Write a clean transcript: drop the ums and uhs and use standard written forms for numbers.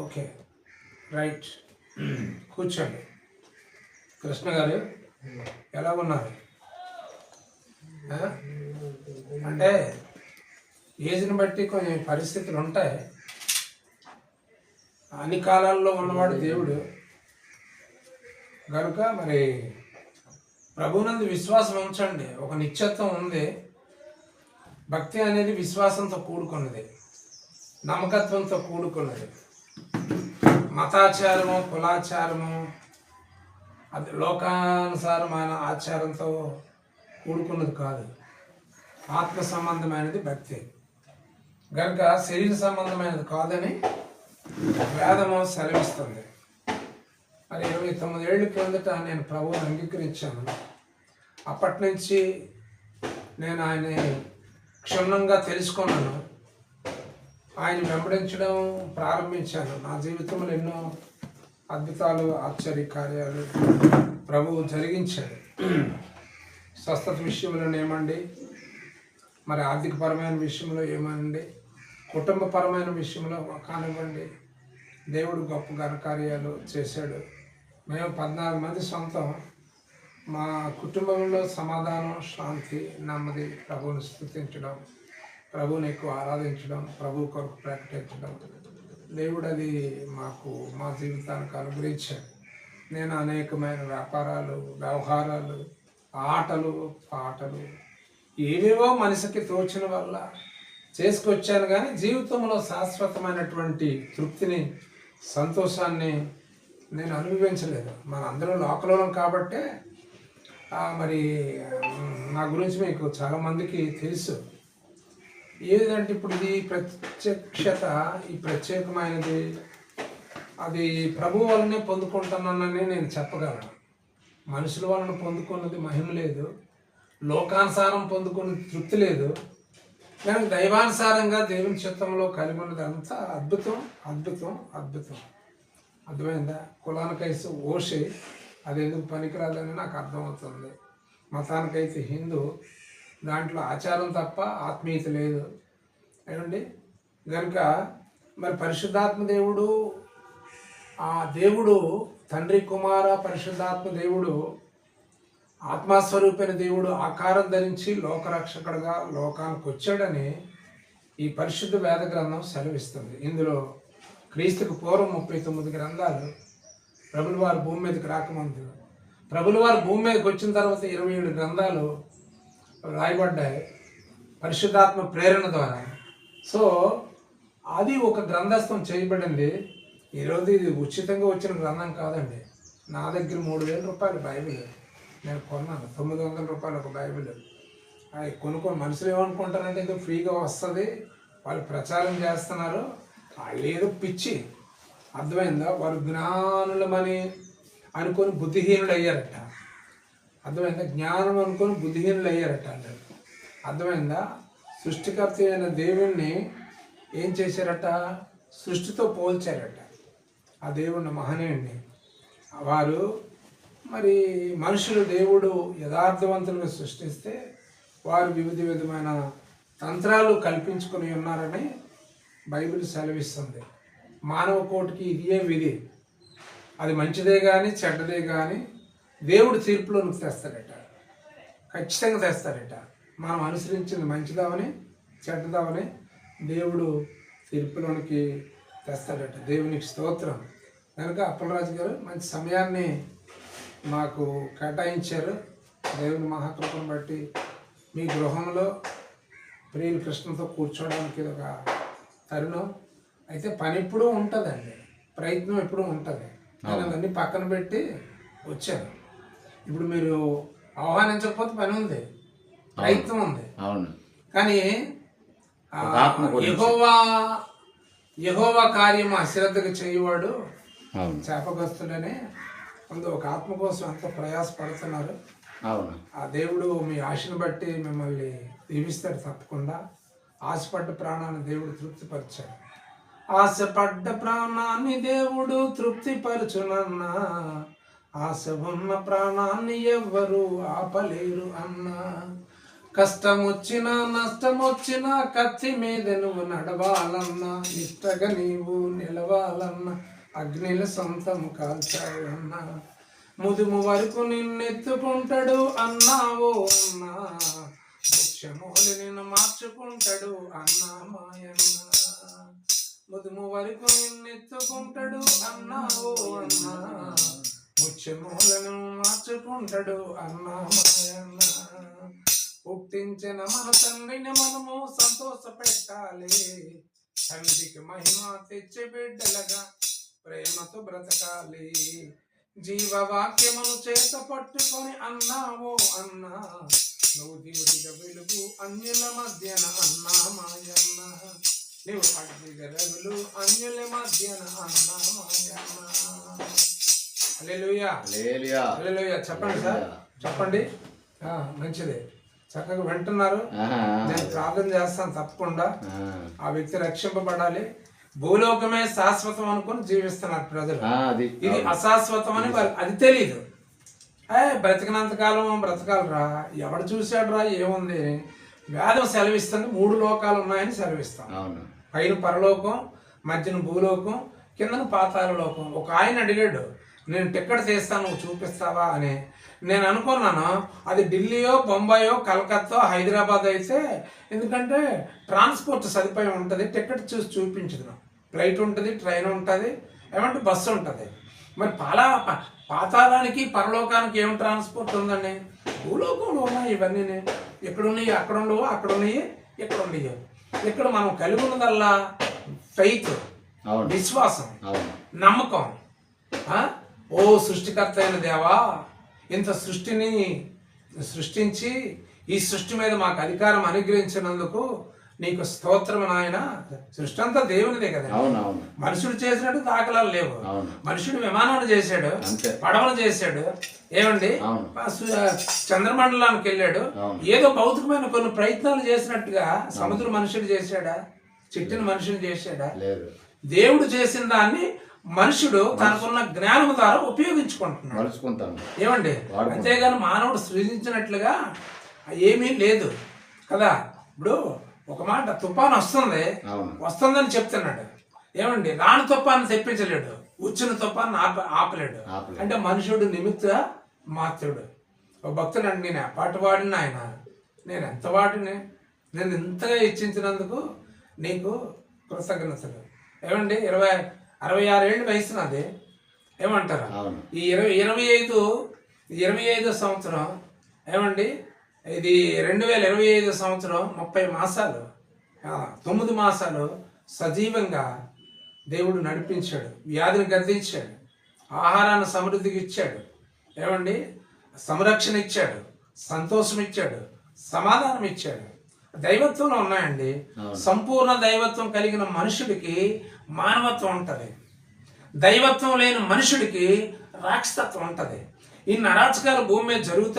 Okay, right. కూర్చోండి. కృష్ణ గారు ఎలా ఉన్నారు? అంటే ఏజ్ని బట్టి కొన్ని పరిస్థితులు ఉంటాయి. అన్ని కాలాల్లో ఉన్నవాడు దేవుడు కనుక మరి ప్రభువునందు విశ్వాసం ఉంచండి. ఒక నిత్యత్వం ఉంది. భక్తి అనేది విశ్వాసంతో కూడుకున్నది, నమ్మకత్వంతో కూడుకున్నది. మతాచారము, కులాచారము, అది లోకానుసారమైన ఆచారంతో కూడుకున్నది కాదు. ఆత్మ సంబంధమైనది భక్తి కనుక శరీర సంబంధమైనది కాదని వేదము సెలవిస్తుంది. మరి 29 ఏళ్ళ కిందట నేను ప్రభువుని అంగీకరించాను. అప్పటి నుంచి నేను ఆయన్ని క్షుణ్ణంగా తెలుసుకున్నాను. ఆయన వెంబడించడం ప్రారంభించాను. నా జీవితంలో ఎన్నో అద్భుతాలు, ఆశ్చర్య కార్యాలు ప్రభువు జరిగించాడు. స్వస్థత విషయంలో ఏమండి, మరి ఆర్థికపరమైన విషయంలో ఏమండి, కుటుంబపరమైన విషయంలో కానివ్వండి, దేవుడు గొప్ప ఘనకార్యాలు చేశాడు. మేము 14 మంది సొంతం. మా కుటుంబంలో సమాధానం, శాంతి, నెమ్మది, ప్రభువుని స్తుతించడం, ప్రభువుని ఎక్కువ ఆరాధించడం, ప్రభువు కొరకు ప్రకటించడం, దేవుడు అది మాకు మా జీవితానికి అనుగ్రహించాడు. నేను అనేకమైన వ్యాపారాలు, వ్యవహారాలు, ఆటలు, పాటలు ఏవేవో మనిషికి తోచిన వల్ల చేసుకొచ్చాను. కానీ జీవితంలో శాశ్వతమైనటువంటి తృప్తిని, సంతోషాన్ని నేను అనుభవించలేదు. మన అందరూ లోకలం కాబట్టే మరి నా గురించి మీకు చాలామందికి తెలుసు. ఏదంటే ఇప్పుడు ఈ ప్రత్యక్షత, ఈ ప్రత్యేకమైనది అది ప్రభు వల్లనే పొందుకుంటున్నానని నేను చెప్పగలను. మనుషుల వలన పొందుకున్నది మహిమ లేదు, లోకానుసారం పొందుకున్నది తృప్తి లేదు. కానీ దైవానుసారంగా దేవుని చిత్తంలో కలిగి ఉన్నది అంతా అద్భుతం, అద్భుతం, అద్భుతం. అర్థమైందా? కులానికైతే ఓషి, అది ఎందుకు పనికిరాదని నాకు అర్థమవుతుంది. మతానికైతే హిందూ, దాంట్లో ఆచారం తప్ప ఆత్మీయత లేదు. ఏమండి? కనుక మరి పరిశుద్ధాత్మ దేవుడు, ఆ దేవుడు తండ్రి, కుమార, పరిశుద్ధాత్మ దేవుడు, ఆత్మస్వరూపైన దేవుడు ఆకారం ధరించి లోకరక్షకుడుగా లోకానికి వచ్చాడని ఈ పరిశుద్ధ వేద గ్రంథం సెలవిస్తుంది. ఇందులో క్రీస్తుకు పూర్వం 39 గ్రంథాలు, ప్రభుల వారు భూమి మీదకి రాకముందు, ప్రభుల వారు భూమి మీదకి వచ్చిన తర్వాత 27 గ్రంథాలు రాయబడ్డాయి పరిశుద్ధాత్మ ప్రేరణ ద్వారా. సో అది ఒక గ్రంథస్థం చేయబడింది. ఈరోజు ఇది ఉచితంగా వచ్చిన గ్రంథం కాదండి. నా దగ్గర 3,000 రూపాయలు బైబిల్ నేను కొన్నాను. 900 రూపాయలు ఒక బైబిల్. అవి కొనుక్కొని మనుషులు ఏమనుకుంటారంటే ఏదో ఫ్రీగా వస్తుంది, వాళ్ళు ప్రచారం చేస్తున్నారు, వాళ్ళు ఏదో పిచ్చి. అర్థమైందా? వాళ్ళు జ్ఞానులమని అనుకొని బుద్ధిహీనులు అయ్యారట. అర్థమైందా? జ్ఞానం అనుకొని బుద్ధిహీనులు అయ్యారట అందరు. అర్థమైందా? సృష్టికర్త అయిన దేవుణ్ణి ఏం చేశారట? సృష్టితో పోల్చారట. ఆ దేవుణ్ణి, మహనీయుణ్ణి. వారు మరి మనుషులు దేవుడు యథార్థవంతులుగా సృష్టిస్తే వారు వివిధ విధమైన తంత్రాలు కల్పించుకొని ఉన్నారని బైబిల్ సెలవిస్తుంది. మానవ కోటికి ఇదే విధి. అది మంచిదే కానీ చెడ్డదే కానీ దేవుడు తీర్పులోనికి తెస్తాడట. ఖచ్చితంగా తెస్తాడట. మనం అనుసరించింది మంచిదామని చెడ్డదామని దేవుడు తీర్పులోనికి తెస్తాడట. దేవునికి స్తోత్రం. కనుక అప్పలరాజు గారు మంచి సమయాన్ని మాకు కేటాయించారు. దేవుని మహాకృపను బట్టి మీ గృహంలో ప్రియులు కృష్ణతో కూర్చోవడానికి ఇది ఒక తరుణం. అయితే పని ఎప్పుడూ ఉంటుందండి, ప్రయత్నం ఎప్పుడూ ఉంటుంది. నేను అవన్నీ పక్కన పెట్టి వచ్చాను. ఇప్పుడు మీరు ఆహ్వానించకపోతే పని ఉంది, ప్రయత్నం ఉంది. కానీ యెహోవా కార్యం అశ్రద్ధగా చేయవాడు శాపగ్రస్తుడని ముందు ఒక ఆత్మ కోసం ఎంతో ప్రయాసపడుతున్నారు. ఆ దేవుడు మీ ఆశను బట్టి మిమ్మల్ని దీవిస్తాడు తప్పకుండా. ఆశపడ్డ ప్రాణాన్ని దేవుడు తృప్తిపరిచాడు. ఆశపడ్డ ప్రాణాన్ని దేవుడు తృప్తిపరచునన్నా, ఆశ ఉన్న ప్రాణాన్ని ఎవ్వరు ఆపలేరు అన్నా. కష్టం వచ్చినా నష్టం వచ్చినా కత్తి మీద నువ్వు నడవాలన్నా నిష్టగా నీవు నిలవాలన్నా అగ్నిల సొంతం కాల్చాలన్నా ముదుము వరకు నిన్నెత్తుకుంటాడు అన్నావో అన్నా ముఖ్యమూలి నిన్ను మార్చుకుంటాడు అన్నా మాయన్న ముదుము వరకు నిన్నెత్తుకుంటాడు అన్నావో అన్నా ముఖ్యమూలను మార్చుకుంటాడు అన్నా మాయన్న పుట్టించిన మన తండ్రిని మనము సంతోష పెట్టాలి తండ్రికి మహిమ తెచ్చి బిడ్డలుగా ప్రేమతో బ్రతకాలి జీవవాక్యమును చేత పట్టుకొని అన్నావో అన్నా నువ్వు దివుడిగా వెలుగు అన్యుల మధ్యన అన్నా మాయన్న నువ్వు అగ్నిగా రగులు అన్యుల మధ్యన అన్నా మాయన్న హల్లెలూయా హల్లెలూయా చెప్పండి సార్ చెప్పండి మంచిదే చక్కగా వింటున్నారు నేను ప్రార్థన చేస్తాను తప్పకుండా ఆ వ్యక్తి రక్షింపబడాలి భూలోకమే శాశ్వతం అనుకుని జీవిస్తున్నారు ప్రజలు ఇది అశాశ్వతం అని అది తెలీదు బ్రతికినంత కాలం బ్రతకాలరా ఎవడు చూశాడు రా ఏముంది వేదం సెలవిస్తుంది 3 లోకాలు ఉన్నాయని సెలవిస్తాం పైన పరలోకం మధ్యన భూలోకం కిందన పాతాళ లోకం ఒక ఆయన అడిగాడు నేను టికెట్ తీస్తాను నువ్వు చూపిస్తావా అని నేను అనుకున్నాను అది ఢిల్లీయో బొంబాయో కలకత్తా హైదరాబాద్ అయితే ఎందుకంటే ట్రాన్స్పోర్ట్ సదుపాయం ఉంటుంది టికెట్ చూసి చూపించదు ఫ్లైట్ ఉంటుంది ట్రైన్ ఉంటుంది ఏమంటే బస్సు ఉంటుంది మరి పాతాళానికి పరలోకానికి ఏం ట్రాన్స్పోర్ట్ ఉందండి భూలోకంలో ఉన్నాయి ఇవన్నీ ఎక్కడున్నాయి అక్కడ ఉండవు అక్కడ ఉన్నాయి ఇక్కడ ఉన్నాయి ఇక్కడ మనం కలిగి ఉన్నదల్లా ఫెయిత్ విశ్వాసం నమ్మకం ఓ సృష్టికర్త అయిన దేవా ఇంత సృష్టిని సృష్టించి ఈ సృష్టి మీద మాకు అధికారం అనుగ్రహించినందుకు నీకు స్తోత్రం నాయన సృష్టి అంతా దేవునిదే కదా మనుషుడు చేసినట్టు దాఖలాలు లేవు మనుషుడు విమానాలు చేశాడు పడవలు చేశాడు ఏమండి చంద్రమండలానికి వెళ్ళాడు ఏదో భౌతికమైన కొన్ని ప్రయత్నాలు చేసినట్టుగా సముద్ర మనుషుడు చేశాడా చిట్టిన మనుషుడు చేశాడా దేవుడు చేసిన దాన్ని మనుషుడు తనకున్న జ్ఞానం ద్వారా ఉపయోగించుకుంటున్నాడు ఏమండి అంతేగాని మానవుడు సృజించినట్లుగా ఏమీ లేదు కదా ఇప్పుడు ఒక మాట తుఫాను వస్తుందని చెప్తున్నాడు ఏమండి రాని తుఫాను తెప్పించలేడు వచ్చిన తుఫాను ఆపలేడు అంటే మనుషుడు నిమిత్త మాత్రుడు ఒక భక్తుడు అండి నేను పాటు వాడిన ఆయన నేను ఎంత వాడిని నేను ఇంతగా ఇచ్చించినందుకు నీకు కృతజ్ఞతలు ఏమండి 66 ఏళ్ళు వయసు నాది ఏమంటారు ఈ 25 సంవత్సరం ఏమండి ఇది 2025 సంవత్సరం 30 మాసాలు 9 మాసాలు సజీవంగా దేవుడు నడిపించాడు వ్యాధిని గద్దించాడు ఆహారాన్ని సమృద్ధికి ఇచ్చాడు ఏమండి సంరక్షణ ఇచ్చాడు సంతోషం ఇచ్చాడు సమాధానం ఇచ్చాడు దైవత్వంలో ఉన్నాయండి సంపూర్ణ దైవత్వం కలిగిన మనుషుడికి మానవత్వం ఉంటుంది దైవత్వం లేని మనుషుడికి రాక్షసత్వం ఉంటుంది ఇన్ని అరాచకాలు భూమి మీద జరుగుతూ